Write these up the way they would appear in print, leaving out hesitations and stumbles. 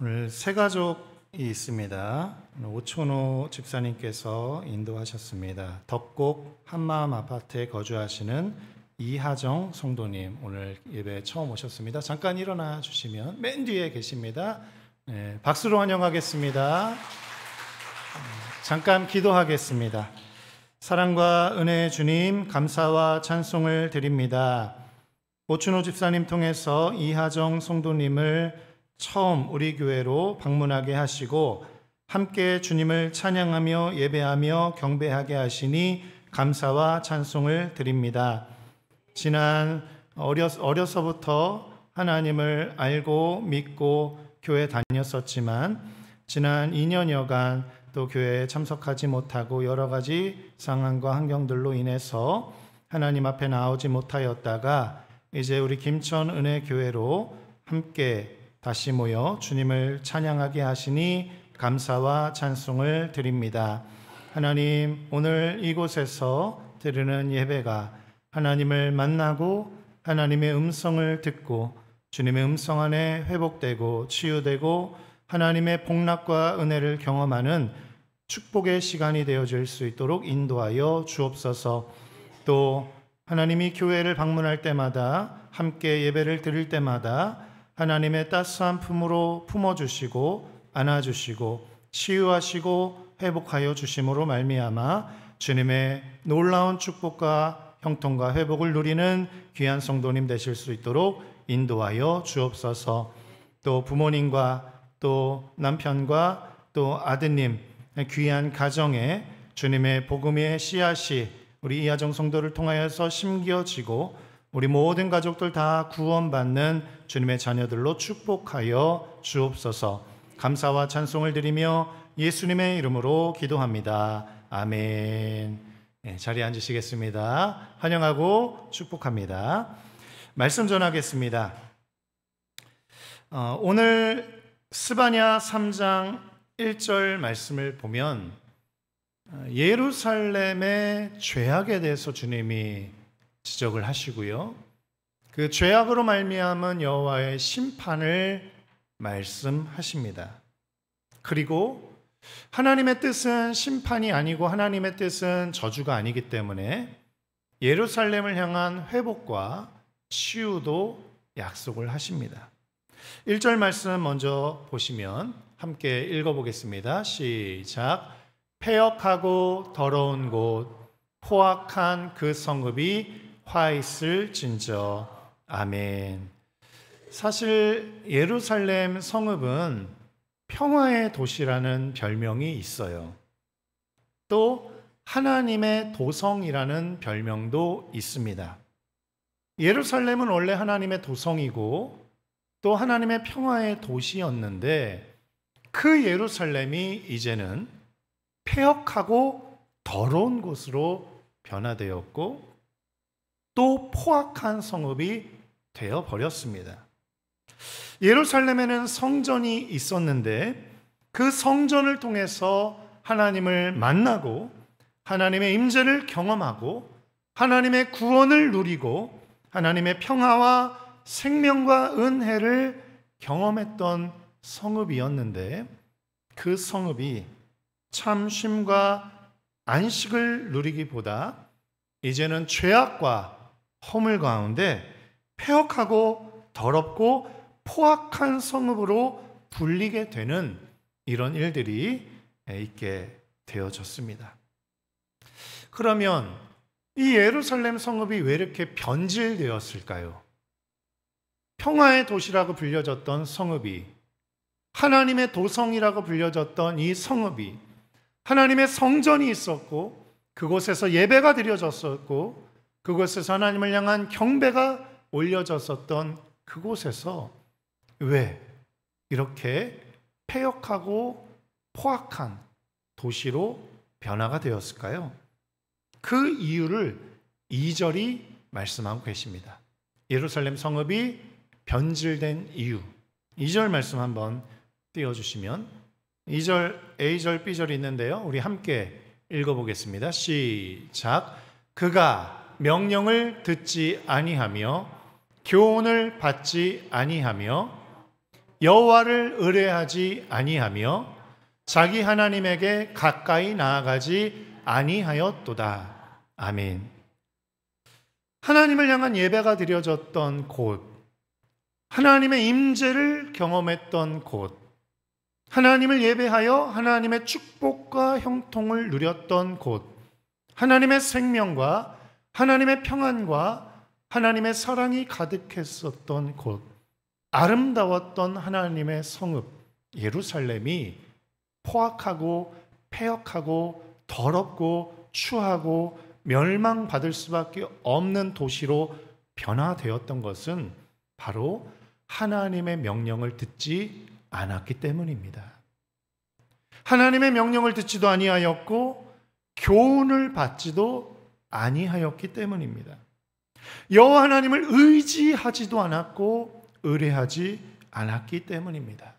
오늘 세 가족이 있습니다. 오촌호 집사님께서 인도하셨습니다. 덕곡 한마음 아파트에 거주하시는 이하정 성도님, 오늘 예배 처음 오셨습니다. 잠깐 일어나 주시면 맨 뒤에 계십니다. 네, 박수로 환영하겠습니다. 잠깐 기도하겠습니다. 사랑과 은혜의 주님, 감사와 찬송을 드립니다. 오춘호 집사님 통해서 이하정 성도님을 처음 우리 교회로 방문하게 하시고 함께 주님을 찬양하며 예배하며 경배하게 하시니 감사와 찬송을 드립니다. 지난 어려서부터 하나님을 알고 믿고 교회 다녔었지만 지난 2년여간 또 교회에 참석하지 못하고 여러 가지 상황과 환경들로 인해서 하나님 앞에 나오지 못하였다가 이제 우리 김천 은혜교회로 함께 다시 모여 주님을 찬양하게 하시니 감사와 찬송을 드립니다. 하나님, 오늘 이곳에서 드리는 예배가 하나님을 만나고 하나님의 음성을 듣고 주님의 음성 안에 회복되고 치유되고 하나님의 복락과 은혜를 경험하는 축복의 시간이 되어질 수 있도록 인도하여 주옵소서. 또 하나님이 교회를 방문할 때마다 함께 예배를 드릴 때마다 하나님의 따스한 품으로 품어주시고 안아주시고 치유하시고 회복하여 주심으로 말미암아 주님의 놀라운 축복과 형통과 회복을 누리는 귀한 성도님 되실 수 있도록 인도하여 주옵소서. 또 부모님과 또 남편과 또 아드님 귀한 가정에 주님의 복음의 씨앗이 우리 이하정 성도를 통하여서 심겨지고 우리 모든 가족들 다 구원받는 주님의 자녀들로 축복하여 주옵소서. 감사와 찬송을 드리며 예수님의 이름으로 기도합니다. 아멘. 네, 자리에 앉으시겠습니다. 환영하고 축복합니다. 말씀 전하겠습니다. 오늘 스바냐 3장 1절 말씀을 보면 예루살렘의 죄악에 대해서 주님이 지적을 하시고요, 그 죄악으로 말미암은 여호와의 심판을 말씀하십니다. 그리고 하나님의 뜻은 심판이 아니고 하나님의 뜻은 저주가 아니기 때문에 예루살렘을 향한 회복과 치유도 약속을 하십니다. 1절 말씀 먼저 보시면 함께 읽어보겠습니다. 시작. 폐역하고 더러운 곳 포악한 그 성읍이 화 있을진저. 아멘. 사실 예루살렘 성읍은 평화의 도시라는 별명이 있어요. 또 하나님의 도성이라는 별명도 있습니다. 예루살렘은 원래 하나님의 도성이고 또 하나님의 평화의 도시였는데 그 예루살렘이 이제는 폐역하고 더러운 곳으로 변화되었고 또 포악한 성읍이 되어버렸습니다. 예루살렘에는 성전이 있었는데 그 성전을 통해서 하나님을 만나고 하나님의 임재를 경험하고 하나님의 구원을 누리고 하나님의 평화와 생명과 은혜를 경험했던 성읍이었는데 그 성읍이 참 쉼과 안식을 누리기보다 이제는 죄악과 허물 가운데 폐역하고 더럽고 포악한 성읍으로 불리게 되는 이런 일들이 있게 되어졌습니다. 그러면 이 예루살렘 성읍이 왜 이렇게 변질되었을까요? 평화의 도시라고 불려졌던 성읍이, 하나님의 도성이라고 불려졌던 이 성읍이, 하나님의 성전이 있었고 그곳에서 예배가 드려졌었고 그곳에서 하나님을 향한 경배가 올려졌었던 그곳에서 왜 이렇게 폐역하고 포악한 도시로 변화가 되었을까요? 그 이유를 2절이 말씀하고 계십니다. 예루살렘 성읍이 변질된 이유, 2절 말씀 한번 띄워주시면 2절 A절 B절이 있는데요, 우리 함께 읽어보겠습니다. 시작. 그가 명령을 듣지 아니하며 교훈을 받지 아니하며 여호와를 의뢰하지 아니하며 자기 하나님에게 가까이 나아가지 아니하였도다. 아멘. 하나님을 향한 예배가 드려졌던 곳, 하나님의 임재를 경험했던 곳, 하나님을 예배하여 하나님의 축복과 형통을 누렸던 곳, 하나님의 생명과 하나님의 평안과 하나님의 사랑이 가득했었던 곳, 아름다웠던 하나님의 성읍 예루살렘이 포악하고 폐역하고 더럽고 추하고 멸망받을 수밖에 없는 도시로 변화되었던 것은 바로 하나님의 명령을 듣지 않았기 때문입니다. 하나님의 명령을 듣지도 아니하였고 교훈을 받지도 아니하였기 때문입니다. 여호와 하나님을 의지하지도 않았고 의뢰하지 않았기 때문입니다.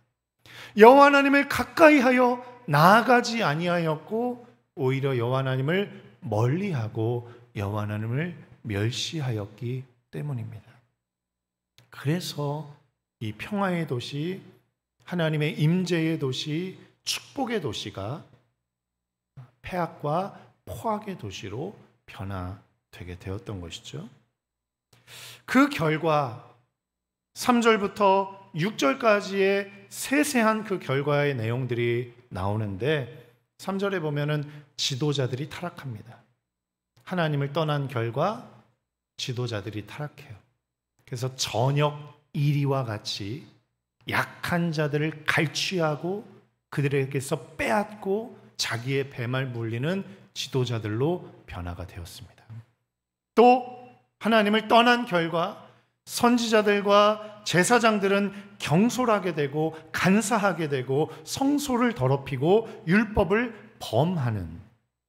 여호와 하나님을 가까이하여 나아가지 아니하였고 오히려 여호와 하나님을 멀리하고 여호와 하나님을 멸시하였기 때문입니다. 그래서 이 평화의 도시, 하나님의 임재의 도시, 축복의 도시가 폐악과 포악의 도시로 변화되게 되었던 것이죠. 그 결과 3절부터 6절까지의 세세한 그 결과의 내용들이 나오는데 3절에 보면은 지도자들이 타락합니다. 하나님을 떠난 결과 지도자들이 타락해요. 그래서 저녁 이리와 같이 약한 자들을 갈취하고 그들에게서 빼앗고 자기의 배말 물리는 지도자들로 변화가 되었습니다. 또 하나님을 떠난 결과 선지자들과 제사장들은 경솔하게 되고 간사하게 되고 성소를 더럽히고 율법을 범하는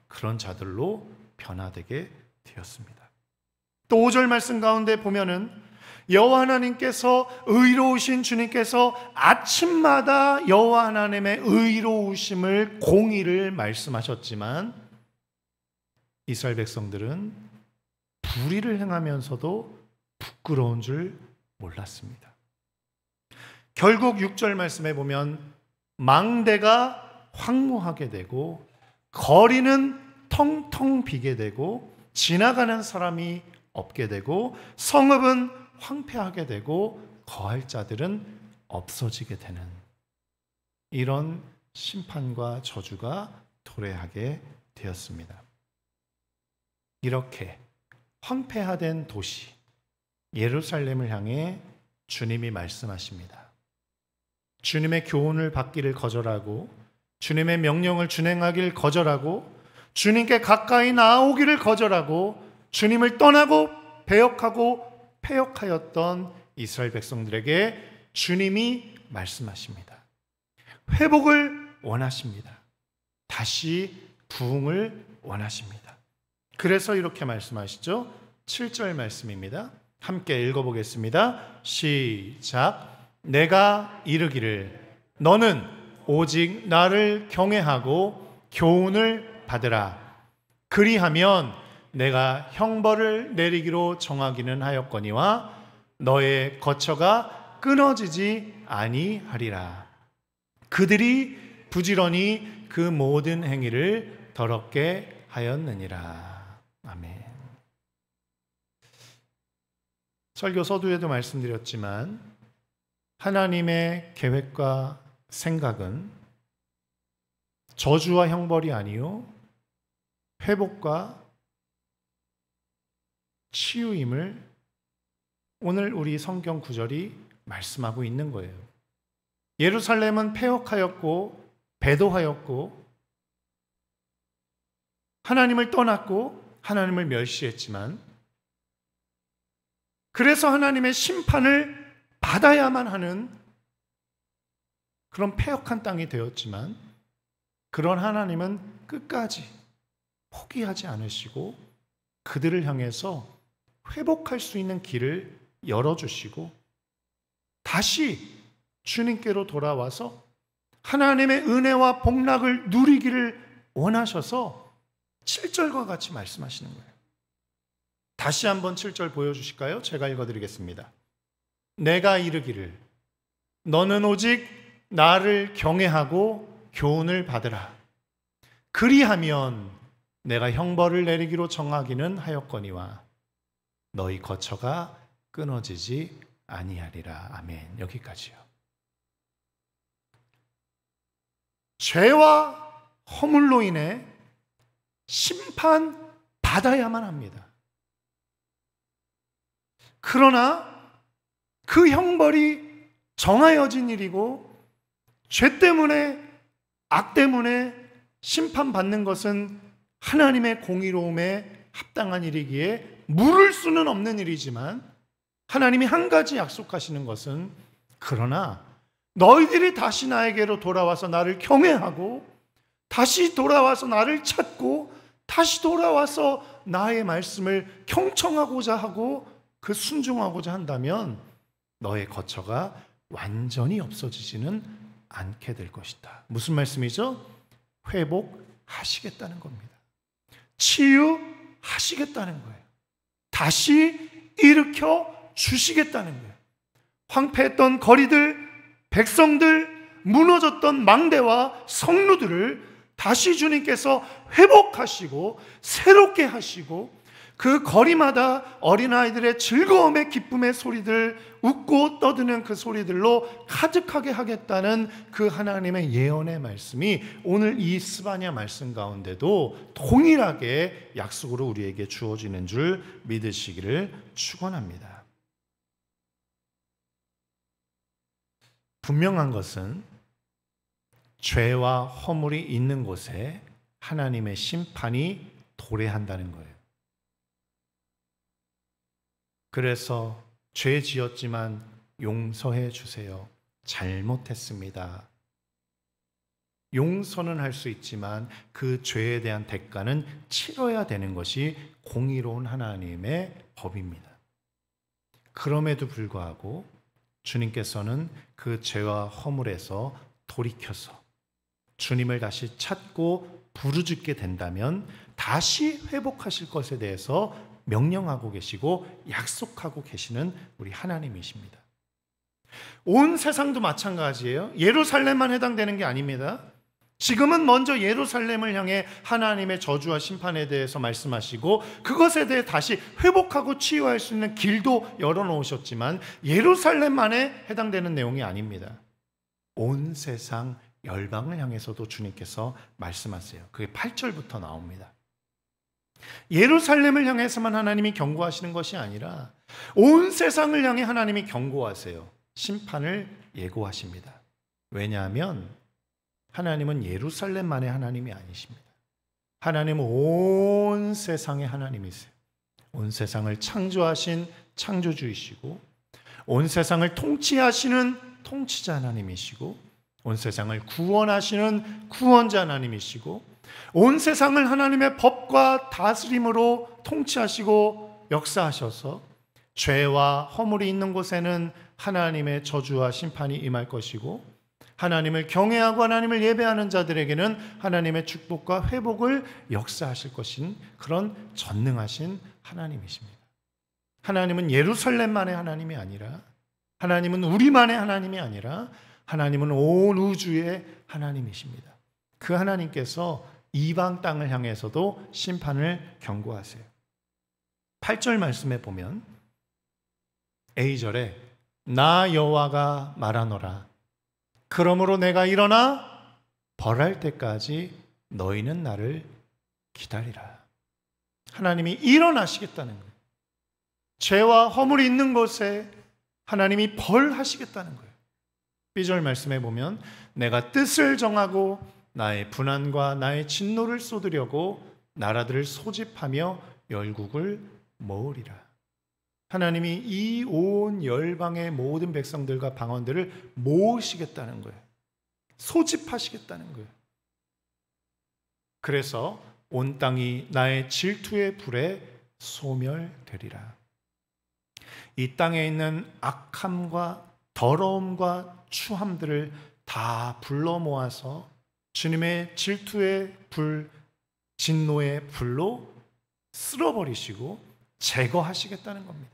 그런 자들로 변화되게 되었습니다. 또 5절 말씀 가운데 보면은 여호와 하나님께서 의로우신 주님께서 아침마다 여호와 하나님의 의로우심을 공의를 말씀하셨지만 이스라엘 백성들은 불의를 행하면서도 부끄러운 줄 몰랐습니다. 결국 6절 말씀에 보면 망대가 황무하게 되고 거리는 텅텅 비게 되고 지나가는 사람이 없게 되고 성읍은 황폐하게 되고 거할 자들은 없어지게 되는 이런 심판과 저주가 도래하게 되었습니다. 이렇게 황폐화된 도시 예루살렘을 향해 주님이 말씀하십니다. 주님의 교훈을 받기를 거절하고 주님의 명령을 준행하기를 거절하고 주님께 가까이 나오기를 거절하고 주님을 떠나고 배역하고 폐역하였던 이스라엘 백성들에게 주님이 말씀하십니다. 회복을 원하십니다. 다시 부흥을 원하십니다. 그래서 이렇게 말씀하시죠. 7절 말씀입니다. 함께 읽어보겠습니다. 시작. 내가 이르기를 너는 오직 나를 경외하고 교훈을 받으라. 그리하면 내가 형벌을 내리기로 정하기는 하였거니와 너의 거처가 끊어지지 아니하리라. 그들이 부지런히 그 모든 행위를 더럽게 하였느니라. 아멘. 설교 서두에도 말씀드렸지만 하나님의 계획과 생각은 저주와 형벌이 아니요 회복과 치유임을 오늘 우리 성경 구절이 말씀하고 있는 거예요. 예루살렘은 폐역하였고 배도하였고 하나님을 떠났고 하나님을 멸시했지만 그래서 하나님의 심판을 받아야만 하는 그런 폐역한 땅이 되었지만 그런 하나님은 끝까지 포기하지 않으시고 그들을 향해서 회복할 수 있는 길을 열어주시고 다시 주님께로 돌아와서 하나님의 은혜와 복락을 누리기를 원하셔서 7절과 같이 말씀하시는 거예요. 다시 한번 7절 보여주실까요? 제가 읽어드리겠습니다. 내가 이르기를 너는 오직 나를 경외하고 교훈을 받으라. 그리하면 내가 형벌을 내리기로 정하기는 하였거니와 너희 거처가 끊어지지 아니하리라. 아멘. 여기까지요. 죄와 허물로 인해 심판받아야만 합니다. 그러나 그 형벌이 정하여진 일이고 죄 때문에, 악 때문에 심판받는 것은 하나님의 공의로움에 합당한 일이기에 물을 수는 없는 일이지만, 하나님이 한 가지 약속하시는 것은, 그러나 너희들이 다시 나에게로 돌아와서 나를 경외하고 다시 돌아와서 나를 찾고 다시 돌아와서 나의 말씀을 경청하고자 하고 그 순종하고자 한다면 너의 거처가 완전히 없어지지는 않게 될 것이다. 무슨 말씀이죠? 회복하시겠다는 겁니다. 치유하시겠다는 거예요. 다시 일으켜 주시겠다는 거예요. 황폐했던 거리들, 백성들, 무너졌던 망대와 성루들을 다시 주님께서 회복하시고 새롭게 하시고 그 거리마다 어린아이들의 즐거움의 기쁨의 소리들, 웃고 떠드는 그 소리들로 가득하게 하겠다는 그 하나님의 예언의 말씀이 오늘 이 스바냐 말씀 가운데도 동일하게 약속으로 우리에게 주어지는 줄 믿으시기를 축원합니다. 분명한 것은 죄와 허물이 있는 곳에 하나님의 심판이 도래한다는 거예요. 그래서 죄 지었지만 용서해 주세요. 잘못했습니다. 용서는 할 수 있지만 그 죄에 대한 대가는 치러야 되는 것이 공의로운 하나님의 법입니다. 그럼에도 불구하고 주님께서는 그 죄와 허물에서 돌이켜서 주님을 다시 찾고 부르짖게 된다면 다시 회복하실 것에 대해서 명령하고 계시고 약속하고 계시는 우리 하나님이십니다. 온 세상도 마찬가지예요. 예루살렘만 해당되는 게 아닙니다. 지금은 먼저 예루살렘을 향해 하나님의 저주와 심판에 대해서 말씀하시고 그것에 대해 다시 회복하고 치유할 수 있는 길도 열어놓으셨지만 예루살렘만에 해당되는 내용이 아닙니다. 온 세상 열방을 향해서도 주님께서 말씀하세요. 그게 8절부터 나옵니다. 예루살렘을 향해서만 하나님이 경고하시는 것이 아니라 온 세상을 향해 하나님이 경고하세요. 심판을 예고하십니다. 왜냐하면 하나님은 예루살렘만의 하나님이 아니십니다. 하나님은 온 세상의 하나님이세요. 온 세상을 창조하신 창조주이시고 온 세상을 통치하시는 통치자 하나님이시고 온 세상을 구원하시는 구원자 하나님이시고 온 세상을 하나님의 법과 다스림으로 통치하시고 역사하셔서 죄와 허물이 있는 곳에는 하나님의 저주와 심판이 임할 것이고 하나님을 경외하고 하나님을 예배하는 자들에게는 하나님의 축복과 회복을 역사하실 것인 그런 전능하신 하나님이십니다. 하나님은 예루살렘만의 하나님이 아니라 하나님은 우리만의 하나님이 아니라 하나님은 온 우주의 하나님이십니다. 그 하나님께서 이방 땅을 향해서도 심판을 경고하세요. 8절 말씀에 보면 A절에 나 여호와가 말하노라 그러므로 내가 일어나 벌할 때까지 너희는 나를 기다리라. 하나님이 일어나시겠다는 거예요. 죄와 허물이 있는 곳에 하나님이 벌하시겠다는 거예요. B절 말씀에 보면 내가 뜻을 정하고 나의 분한과 나의 진노를 쏟으려고 나라들을 소집하며 열국을 모으리라. 하나님이 이 온 열방의 모든 백성들과 방언들을 모으시겠다는 거예요. 소집하시겠다는 거예요. 그래서 온 땅이 나의 질투의 불에 소멸되리라. 이 땅에 있는 악함과 더러움과 추함들을 다 불러 모아서 주님의 질투의 불, 진노의 불로 쓸어버리시고 제거하시겠다는 겁니다.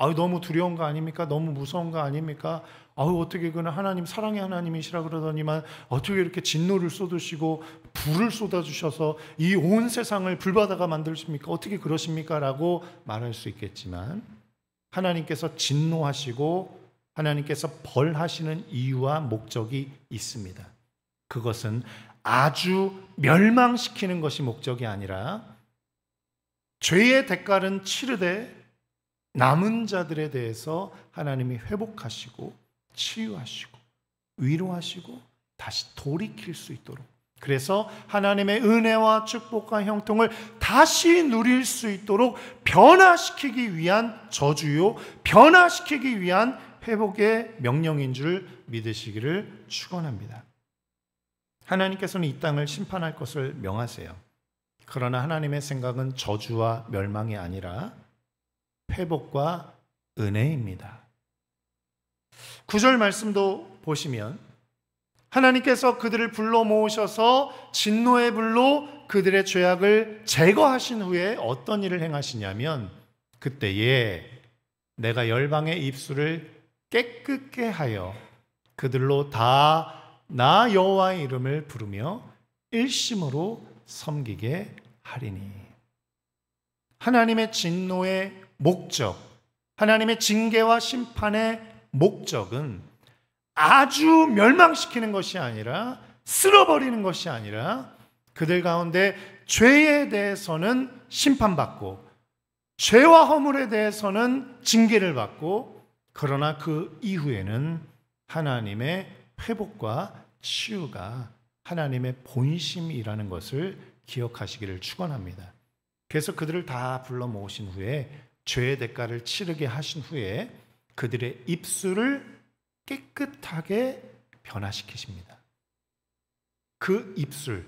아유, 너무 두려운 거 아닙니까? 너무 무서운 거 아닙니까? 아유, 어떻게 그는 하나님, 사랑의 하나님이시라 그러더니만 어떻게 이렇게 진노를 쏟으시고 불을 쏟아주셔서 이 온 세상을 불바다가 만드십니까? 어떻게 그러십니까? 라고 말할 수 있겠지만, 하나님께서 진노하시고 하나님께서 벌하시는 이유와 목적이 있습니다. 그것은 아주 멸망시키는 것이 목적이 아니라 죄의 대가는 치르되 남은 자들에 대해서 하나님이 회복하시고 치유하시고 위로하시고 다시 돌이킬 수 있도록, 그래서 하나님의 은혜와 축복과 형통을 다시 누릴 수 있도록 변화시키기 위한 저주요, 변화시키기 위한 회복의 명령인 줄 믿으시기를 축원합니다. 하나님께서는 이 땅을 심판할 것을 명하세요. 그러나 하나님의 생각은 저주와 멸망이 아니라 회복과 은혜입니다. 9절 말씀도 보시면 하나님께서 그들을 불러 모으셔서 진노의 불로 그들의 죄악을 제거하신 후에 어떤 일을 행하시냐면, 그때에 내가 열방의 입술을 깨끗게 하여 그들로 다 나 여호와의 이름을 부르며 일심으로 섬기게 하리니. 하나님의 진노의 목적, 하나님의 징계와 심판의 목적은 아주 멸망시키는 것이 아니라, 쓸어버리는 것이 아니라, 그들 가운데 죄에 대해서는 심판받고 죄와 허물에 대해서는 징계를 받고, 그러나 그 이후에는 하나님의 회복과 치유가 하나님의 본심이라는 것을 기억하시기를 축원합니다. 그래서 그들을 다 불러 모으신 후에 죄의 대가를 치르게 하신 후에 그들의 입술을 깨끗하게 변화시키십니다. 그 입술,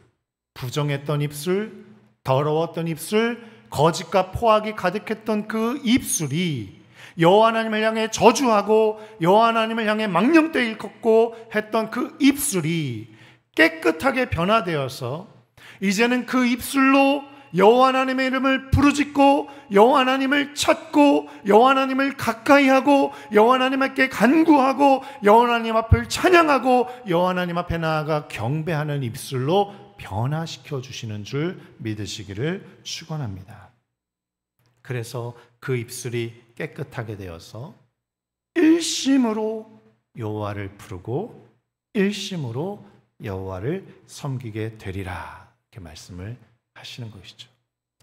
부정했던 입술, 더러웠던 입술, 거짓과 포악이 가득했던 그 입술이 여호와 하나님을 향해 저주하고 여호와 하나님을 향해 망령되이 일컫고 했던 그 입술이 깨끗하게 변화되어서 이제는 그 입술로 여호와 하나님의 이름을 부르짖고 여호와 하나님을 찾고 여호와 하나님을 가까이하고 여호와 하나님께 간구하고 여호와 하나님 앞을 찬양하고 여호와 하나님 앞에 나아가 경배하는 입술로 변화시켜 주시는 줄 믿으시기를 축원합니다. 그래서 그 입술이 깨끗하게 되어서 일심으로 여호와를 부르고 일심으로 여호와를 섬기게 되리라, 이렇게 말씀을 하시는 것이죠.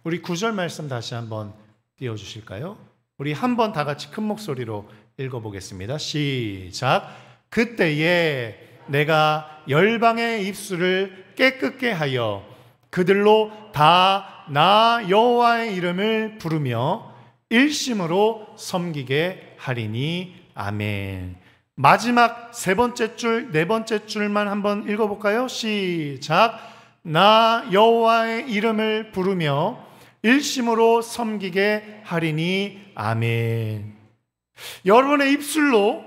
우리 9절 말씀 다시 한번 띄워주실까요? 우리 한번 다 같이 큰 목소리로 읽어보겠습니다. 시작. 그때에 내가 열방의 입술을 깨끗게 하여 그들로 다 나 여호와의 이름을 부르며 일심으로 섬기게 하리니. 아멘. 마지막 세 번째 줄, 네 번째 줄만 한번 읽어볼까요? 시작. 나 여호와의 이름을 부르며 일심으로 섬기게 하리니. 아멘. 여러분의 입술로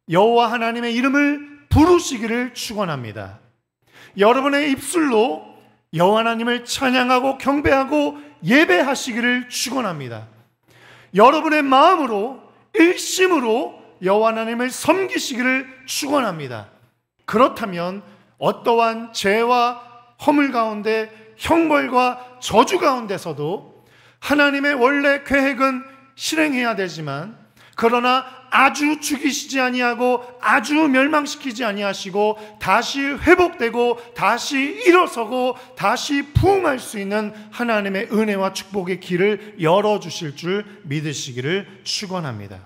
여호와 하나님의 이름을 부르시기를 축원합니다. 여러분의 입술로 여호와 하나님을 찬양하고 경배하고 예배하시기를 축원합니다. 여러분의 마음으로 일심으로 여호와 하나님을 섬기시기를 축원합니다. 그렇다면 어떠한 죄와 허물 가운데 형벌과 저주 가운데서도 하나님의 원래 계획은 실행해야 되지만, 그러나 아주 죽이시지 아니하고 아주 멸망시키지 아니하시고 다시 회복되고 다시 일어서고 다시 부흥할 수 있는 하나님의 은혜와 축복의 길을 열어주실 줄 믿으시기를 축원합니다.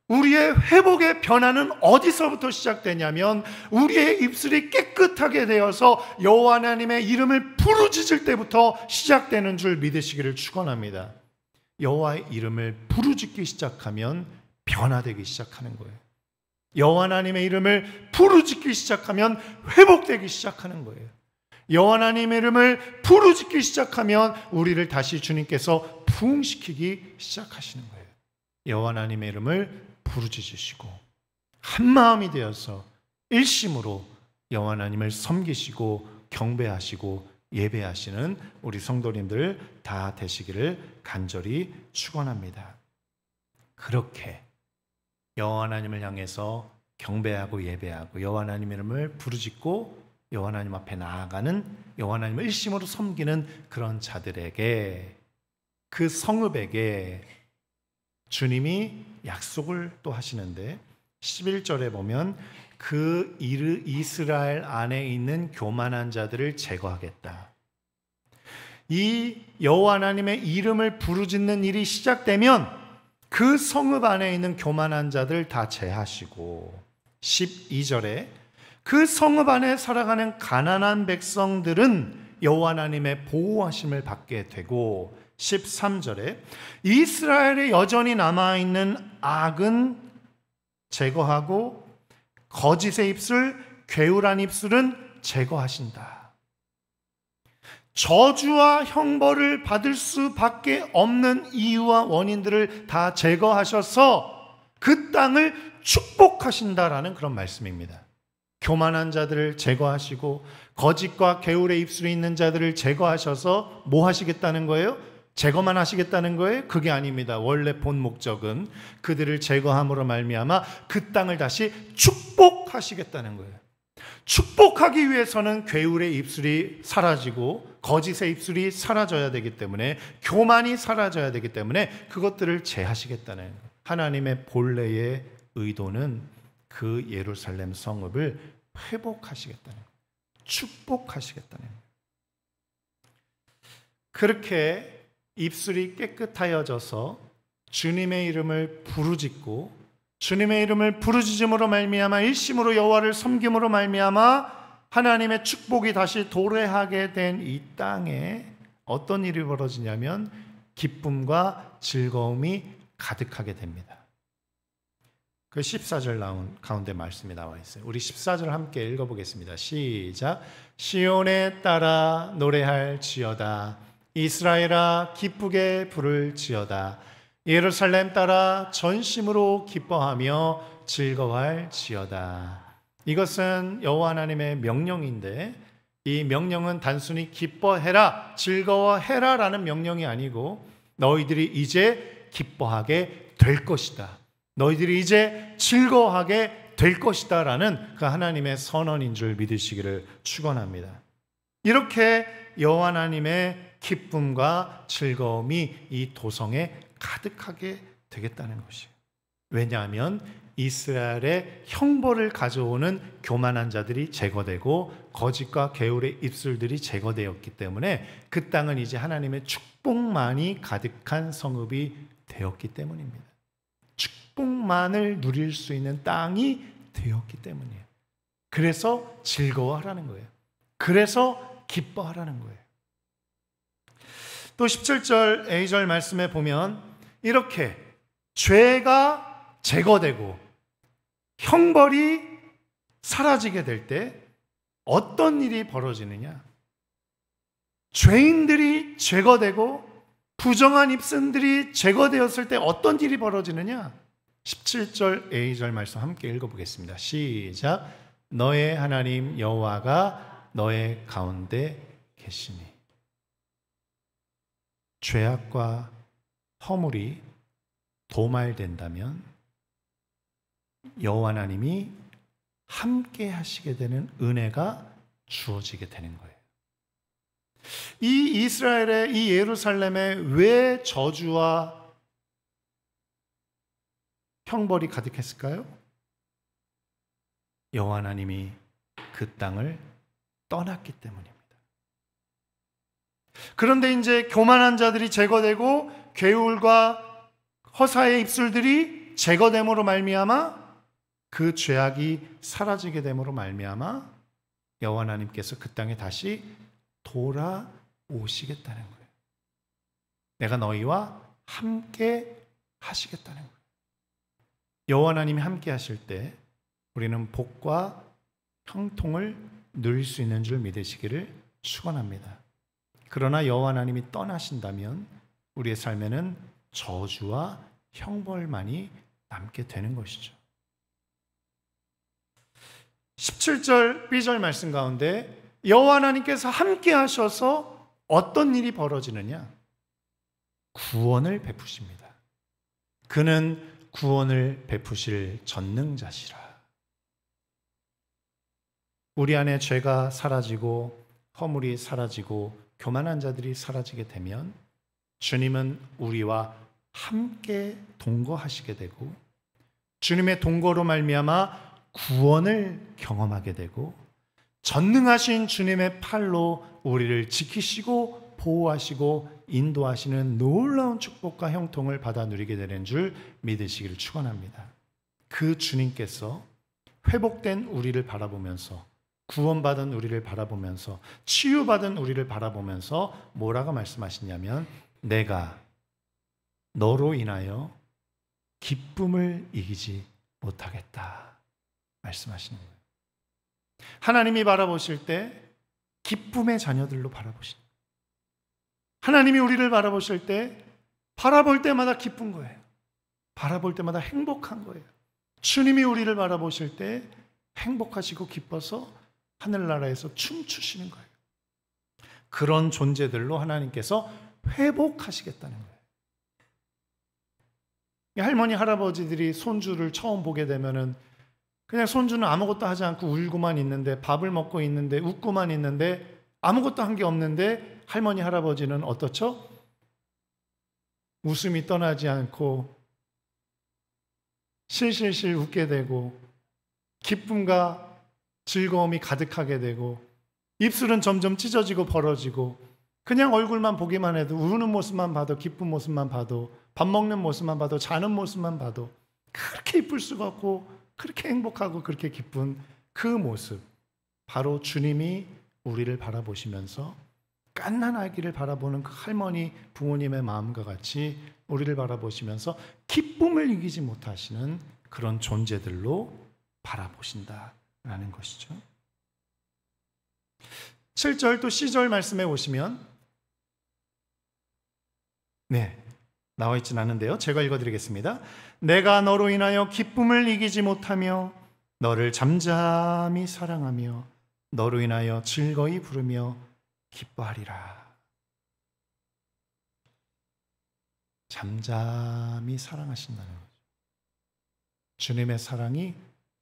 우리의 회복의 변화는 어디서부터 시작되냐면 우리의 입술이 깨끗하게 되어서 여호와 하나님의 이름을 부르짖을 때부터 시작되는 줄 믿으시기를 축원합니다. 여호와의 이름을 부르짖기 시작하면 변화되기 시작하는 거예요. 여호와 하나님의 이름을 부르짖기 시작하면 회복되기 시작하는 거예요. 여호와 하나님의 이름을 부르짖기 시작하면 우리를 다시 주님께서 부흥시키기 시작하시는 거예요. 여호와 하나님의 이름을 부르짖으시고 한 마음이 되어서 일심으로 여호와 하나님을 섬기시고 경배하시고 예배하시는 우리 성도님들 다 되시기를 간절히 축원합니다. 그렇게 여호와 하나님을 향해서 경배하고 예배하고 여호와 하나님 이름을 부르짖고 여호와 하나님 앞에 나아가는 여호와 하나님을 일심으로 섬기는 그런 자들에게, 그 성읍에게 주님이 약속을 또 하시는데 11절에 보면 그 이스라엘 안에 있는 교만한 자들을 제거하겠다. 이 여호와 하나님의 이름을 부르짖는 일이 시작되면 그 성읍 안에 있는 교만한 자들 다 제하시고, 12절에 그 성읍 안에 살아가는 가난한 백성들은 여호와 하나님의 보호하심을 받게 되고, 13절에 이스라엘에 여전히 남아있는 악은 제거하고 거짓의 입술, 괴울한 입술은 제거하신다. 저주와 형벌을 받을 수밖에 없는 이유와 원인들을 다 제거하셔서 그 땅을 축복하신다라는 그런 말씀입니다. 교만한 자들을 제거하시고 거짓과 괴울의 입술이 있는 자들을 제거하셔서 뭐 하시겠다는 거예요? 제거만 하시겠다는 거예요? 그게 아닙니다. 원래 본 목적은 그들을 제거함으로 말미암아 그 땅을 다시 축복하시겠다는 거예요. 축복하기 위해서는 괴울의 입술이 사라지고 거짓의 입술이 사라져야 되기 때문에, 교만이 사라져야 되기 때문에 그것들을 제하시겠다는 거예요. 하나님의 본래의 의도는 그 예루살렘 성읍을 회복하시겠다는 거예요. 축복하시겠다는 거예요. 그렇게 입술이 깨끗하여져서 주님의 이름을 부르짖고 주님의 이름을 부르짖음으로 말미암아 일심으로 여호와를 섬김으로 말미암아 하나님의 축복이 다시 도래하게 된 이 땅에 어떤 일이 벌어지냐면 기쁨과 즐거움이 가득하게 됩니다. 그 14절 가운데 말씀이 나와 있어요. 우리 14절 함께 읽어보겠습니다. 시작. 시온에 따라 노래할지어다. 이스라엘아 기쁘게 부를지어다. 예루살렘 따라 전심으로 기뻐하며 즐거워할지어다. 이것은 여호와 하나님의 명령인데, 이 명령은 단순히 기뻐해라, 즐거워해라라는 명령이 아니고 너희들이 이제 기뻐하게 될 것이다, 너희들이 이제 즐거워하게 될 것이다 라는 그 하나님의 선언인 줄 믿으시기를 축원합니다. 이렇게 여호와 하나님의 기쁨과 즐거움이 이 도성에 가득하게 되겠다는 것이에요. 왜냐하면 이스라엘의 형벌을 가져오는 교만한 자들이 제거되고 거짓과 괴울의 입술들이 제거되었기 때문에 그 땅은 이제 하나님의 축복만이 가득한 성읍이 되었기 때문입니다. 축복만을 누릴 수 있는 땅이 되었기 때문이에요. 그래서 즐거워하라는 거예요. 그래서 기뻐하라는 거예요. 또 17절 A절 말씀에 보면 이렇게 죄가 제거되고 형벌이 사라지게 될 때 어떤 일이 벌어지느냐? 죄인들이 제거되고 부정한 입술들이 제거되었을 때 어떤 일이 벌어지느냐? 17절 A절 말씀 함께 읽어보겠습니다. 시작. 너의 하나님 여호와가 너의 가운데 계시니. 죄악과 허물이 도말된다면 여호와 하나님이 함께 하시게 되는 은혜가 주어지게 되는 거예요. 이 이스라엘의 이 예루살렘에 왜 저주와 형벌이 가득했을까요? 여호와 하나님이 그 땅을 떠났기 때문입니다. 그런데 이제 교만한 자들이 제거되고 괴울과 허사의 입술들이 제거됨으로 말미암아 그 죄악이 사라지게 됨으로 말미암아 여호와 하나님께서 그 땅에 다시 돌아오시겠다는 거예요. 내가 너희와 함께 하시겠다는 거예요. 여호와 하나님이 함께 하실 때 우리는 복과 형통을 누릴 수 있는 줄 믿으시기를 축원합니다. 그러나 여호와 하나님이 떠나신다면 우리의 삶에는 저주와 형벌만이 남게 되는 것이죠. 17절 B절 말씀 가운데 여호와 하나님께서 함께 하셔서 어떤 일이 벌어지느냐? 구원을 베푸십니다. 그는 구원을 베푸실 전능자시라. 우리 안에 죄가 사라지고 허물이 사라지고 교만한 자들이 사라지게 되면 주님은 우리와 함께 동거하시게 되고 주님의 동거로 말미암아 구원을 경험하게 되고 전능하신 주님의 팔로 우리를 지키시고 보호하시고 인도하시는 놀라운 축복과 형통을 받아 누리게 되는 줄 믿으시기를 축원합니다. 그 주님께서 회복된 우리를 바라보면서 구원받은 우리를 바라보면서 치유받은 우리를 바라보면서 뭐라고 말씀하시냐면 내가 너로 인하여 기쁨을 이기지 못하겠다 말씀하시는 거예요. 하나님이 바라보실 때 기쁨의 자녀들로 바라보십니다. 하나님이 우리를 바라보실 때 바라볼 때마다 기쁜 거예요. 바라볼 때마다 행복한 거예요. 주님이 우리를 바라보실 때 행복하시고 기뻐서 하늘나라에서 춤추시는 거예요. 그런 존재들로 하나님께서 회복하시겠다는 거예요. 할머니, 할아버지들이 손주를 처음 보게 되면은 그냥 손주는 아무것도 하지 않고 울고만 있는데, 밥을 먹고 있는데, 웃고만 있는데, 아무것도 한 게 없는데 할머니, 할아버지는 어떻죠? 웃음이 떠나지 않고 실실실 웃게 되고 기쁨과 즐거움이 가득하게 되고 입술은 점점 찢어지고 벌어지고 그냥 얼굴만 보기만 해도 우는 모습만 봐도 기쁜 모습만 봐도 밥 먹는 모습만 봐도 자는 모습만 봐도 그렇게 이쁠 수가 없고 그렇게 행복하고 그렇게 기쁜 그 모습, 바로 주님이 우리를 바라보시면서 갓난 아기를 바라보는 그 할머니 부모님의 마음과 같이 우리를 바라보시면서 기쁨을 이기지 못하시는 그런 존재들로 바라보신다라는 것이죠. 7절 또 C절 말씀에 오시면 나와 있진 않은데요. 제가 읽어드리겠습니다. 내가 너로 인하여 기쁨을 이기지 못하며 너를 잠잠히 사랑하며 너로 인하여 즐거이 부르며 기뻐하리라. 잠잠히 사랑하신다는 거죠. 주님의 사랑이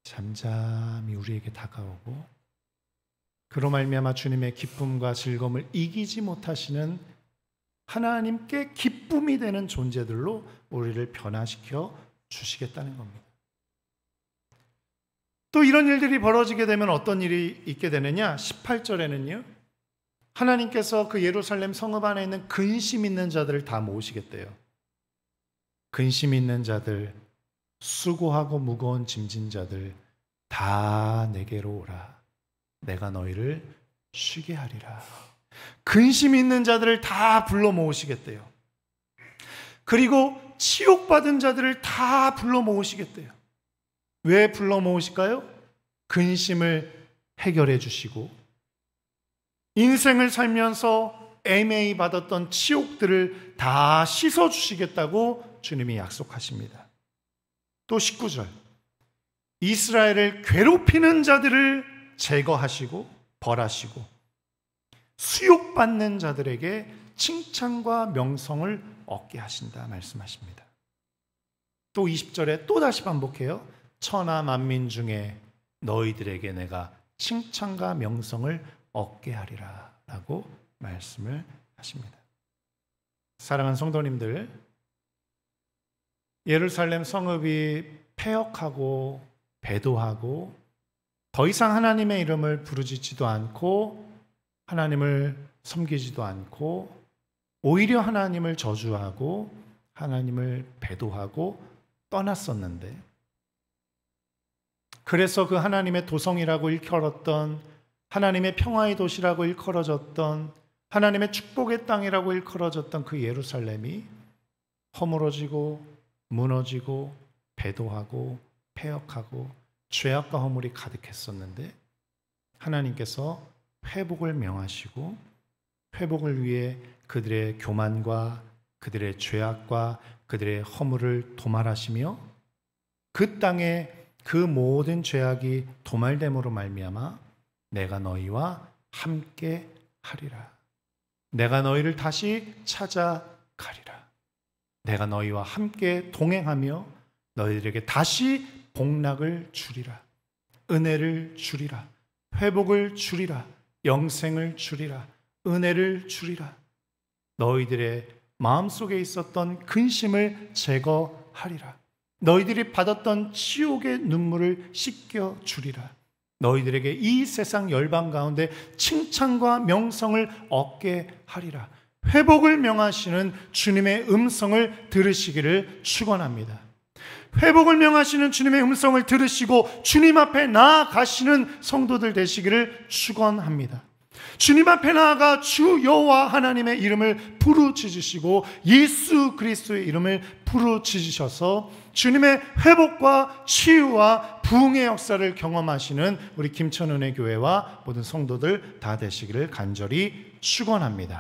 잠잠히 우리에게 다가오고 그로 말미암아 주님의 기쁨과 즐거움을 이기지 못하시는 하나님께 기쁨이 되는 존재들로 우리를 변화시켜 주시겠다는 겁니다. 또 이런 일들이 벌어지게 되면 어떤 일이 있게 되느냐? 18절에는요. 하나님께서 그 예루살렘 성읍 안에 있는 근심 있는 자들을 다 모으시겠대요. 근심 있는 자들, 수고하고 무거운 짐진 자들 다 내게로 오라. 내가 너희를 쉬게 하리라. 근심 있는 자들을 다 불러 모으시겠대요. 그리고 치욕받은 자들을 다 불러 모으시겠대요. 왜 불러 모으실까요? 근심을 해결해 주시고 인생을 살면서 애매히 받았던 치욕들을 다 씻어 주시겠다고 주님이 약속하십니다. 또 19절, 이스라엘을 괴롭히는 자들을 제거하시고 벌하시고 수욕받는 자들에게 칭찬과 명성을 얻게 하신다 말씀하십니다. 또 20절에 또 다시 반복해요. 천하 만민 중에 너희들에게 내가 칭찬과 명성을 얻게 하리라 라고 말씀을 하십니다. 사랑하는 성도님들, 예루살렘 성읍이 폐역하고 배도하고 더 이상 하나님의 이름을 부르짖지도 않고 하나님을 섬기지도 않고 오히려 하나님을 저주하고 하나님을 배도하고 떠났었는데, 그래서 그 하나님의 도성이라고 일컬었던, 하나님의 평화의 도시라고 일컬어졌던, 하나님의 축복의 땅이라고 일컬어졌던 그 예루살렘이 허물어지고 무너지고 배도하고 폐역하고 죄악과 허물이 가득했었는데 하나님께서 회복을 명하시고 회복을 위해 그들의 교만과 그들의 죄악과 그들의 허물을 도말하시며 그 땅에 그 모든 죄악이 도말됨으로 말미암아 내가 너희와 함께 하리라. 내가 너희를 다시 찾아가리라. 내가 너희와 함께 동행하며 너희들에게 다시 복락을 주리라. 은혜를 주리라. 회복을 주리라. 영생을 주리라. 은혜를 주리라. 너희들의 마음속에 있었던 근심을 제거하리라. 너희들이 받았던 치욕의 눈물을 씻겨 주리라. 너희들에게 이 세상 열방 가운데 칭찬과 명성을 얻게 하리라. 회복을 명하시는 주님의 음성을 들으시기를 축원합니다. 회복을 명하시는 주님의 음성을 들으시고 주님 앞에 나아가시는 성도들 되시기를 축원합니다. 주님 앞에 나아가 주 여호와 하나님의 이름을 부르짖으시고 예수 그리스도의 이름을 부르짖으셔서 주님의 회복과 치유와 부흥의 역사를 경험하시는 우리 김천은혜 교회와 모든 성도들 다 되시기를 간절히 축원합니다.